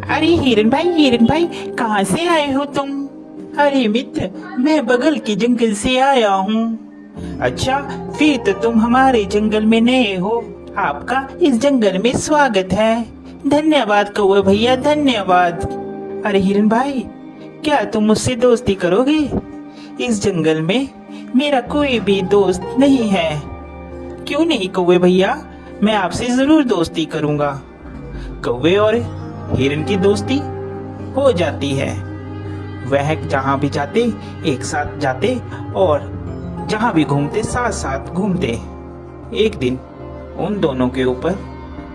अरे हिरन भाई कहाँ से आए हो तुम? अरे मित्र, मैं बगल के जंगल से आया हूँ। अच्छा, फिर तो तुम हमारे जंगल में नए हो। आपका इस जंगल में स्वागत है। धन्यवाद कौवे भैया, धन्यवाद। अरे हिरन भाई, क्या तुम मुझसे दोस्ती करोगे? इस जंगल में मेरा कोई भी दोस्त नहीं है। क्यों नहीं कौवे भैया, मैं आपसे जरूर दोस्ती करूंगा। कौवे और हिरन की दोस्ती हो जाती है। वह जहाँ भी जाते एक साथ जाते और जहाँ भी घूमते साथ साथ घूमते। एक दिन उन दोनों के ऊपर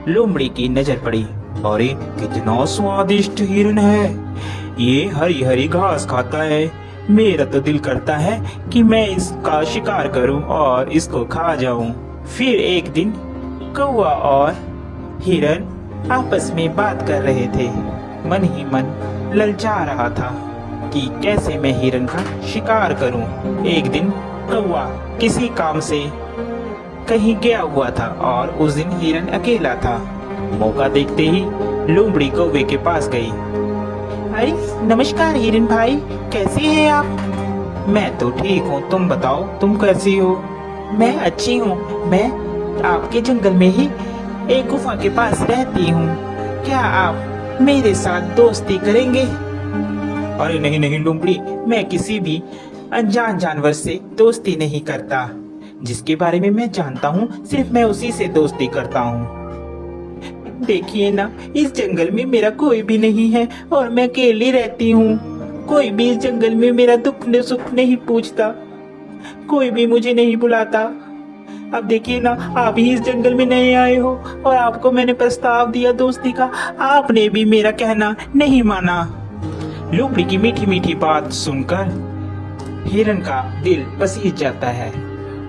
लोमड़ी की नजर पड़ी। अरे कितना स्वादिष्ट हिरन है, ये हरी हरी घास खाता है। मेरा तो दिल करता है कि मैं इसका शिकार करूं और इसको खा जाऊं। फिर एक दिन कौवा और हिरन आपस में बात कर रहे थे। मन ही मन ललचा रहा था कि कैसे मैं हिरन का शिकार करूं। एक दिन कौवा किसी काम से कहीं गया हुआ था और उस दिन हिरन अकेला था। मौका देखते ही लोमड़ी कौवे के पास गई। अरे नमस्कार हिरन भाई, कैसे हैं आप? मैं तो ठीक हूँ, तुम बताओ तुम कैसी हो? मैं अच्छी हूँ। मैं आपके जंगल में ही एक गुफा के पास रहती हूँ। क्या आप मेरे साथ दोस्ती करेंगे? अरे नहीं नहीं लोमड़ी, मैं किसी भी अनजान जानवर से दोस्ती नहीं करता। जिसके बारे में मैं जानता हूँ सिर्फ मैं उसी से दोस्ती करता हूँ। देखिए ना, इस जंगल में मेरा कोई भी नहीं है और मैं अकेली रहती हूँ। कोई भी इस जंगल में मेरा दुख न सुख नहीं पूछता, कोई भी मुझे नहीं बुलाता। अब देखिए ना, आप ही इस जंगल में नए आए हो और आपको मैंने प्रस्ताव दिया दोस्ती का, आपने भी मेरा कहना नहीं माना। लोमड़ी की मीठी मीठी बात सुनकर हिरन का दिल पसीज जाता है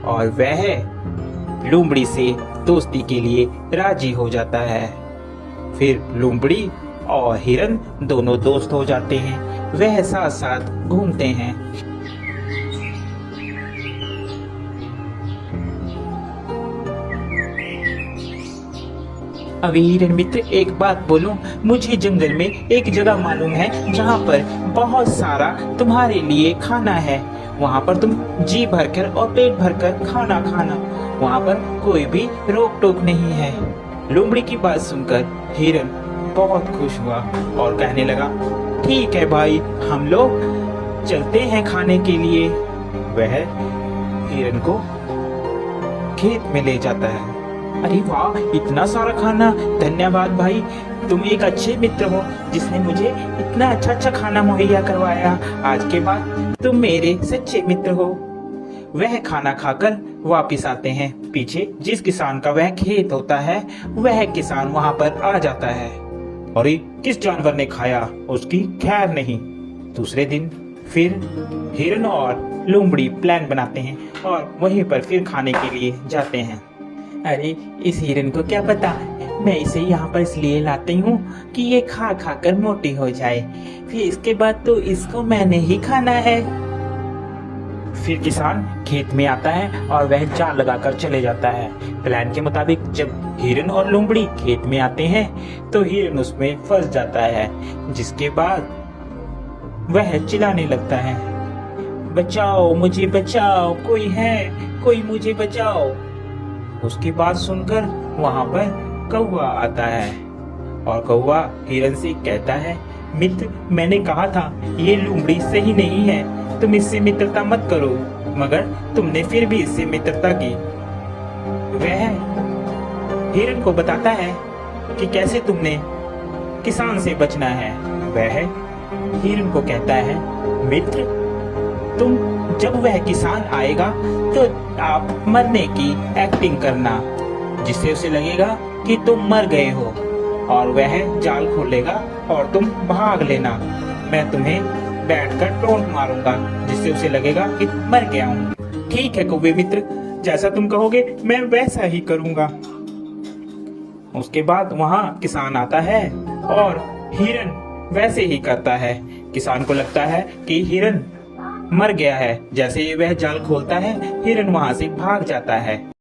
और वह लोमड़ी से दोस्ती के लिए राजी हो जाता है। फिर लोमड़ी और हिरन दोनों दोस्त हो जाते हैं। वह साथ साथ घूमते हैं। अभी हिरन मित्र, एक बात बोलूं, मुझे जंगल में एक जगह मालूम है जहाँ पर बहुत सारा तुम्हारे लिए खाना है। वहाँ पर तुम जी भरकर और पेट भरकर खाना खाना, वहाँ पर कोई भी रोक टोक नहीं है। लोमड़ी की बात सुनकर हिरन बहुत खुश हुआ और कहने लगा, ठीक है भाई, हम लोग चलते हैं खाने के लिए। वह हिरन को खेत में ले जाता है। अरे वाह, इतना सारा खाना, धन्यवाद भाई, तुम एक अच्छे मित्र हो जिसने मुझे इतना अच्छा खाना मुहैया करवाया। आज के बाद तुम मेरे सच्चे मित्र हो। वह खाना खाकर वापिस आते हैं। पीछे जिस किसान का वह खेत होता है, वह किसान वहाँ पर आ जाता है। अरे किस जानवर ने खाया, उसकी खैर नहीं। दूसरे दिन फिर हिरन और लोमड़ी प्लान बनाते हैं और वहीं पर फिर खाने के लिए जाते हैं। अरे इस हिरन को क्या पता, मैं इसे यहाँ पर इसलिए लाती हूँ कि ये खा खा कर मोटी हो जाए, फिर इसके बाद तो इसको मैंने ही खाना है। फिर किसान खेत में आता है और वह जाल लगाकर चले जाता है। प्लान के मुताबिक जब हिरन और लोमड़ी खेत में आते हैं तो हिरन उसमें फंस जाता है, जिसके बाद वह चिल्लाने लगता है, बचाओ मुझे बचाओ, कोई है, कोई मुझे बचाओ। उसकी बात सुनकर वहाँ पर कौवा आता है और कौवा हिरन से कहता है, मित्र, मैंने कहा था ये लोमड़ी सही नहीं है, तुम इससे मित्रता मत करो, मगर तुमने फिर भी इससे मित्रता की। वह हिरन को बताता है कि कैसे तुमने किसान से बचना है। वह हिरन को कहता है, मित्र, तुम जब वह किसान आएगा तो आप मरने की एक्टिंग करना, जिससे उसे लगेगा कि तुम मर गए हो, और वह जाल खोलेगा और तुम भाग लेना। मैं तुम्हें बैठकर टोंट मारूंगा, जिससे उसे लगेगा कि मर गया हूँ। ठीक है कौवे मित्र, जैसा तुम कहोगे मैं वैसा ही करूंगा। उसके बाद वहाँ किसान आता है और हिरन वैसे ही करता है। किसान को लगता है कि हिरन मर गया है। जैसे ही वह जाल खोलता है, हिरन वहाँ से भाग जाता है।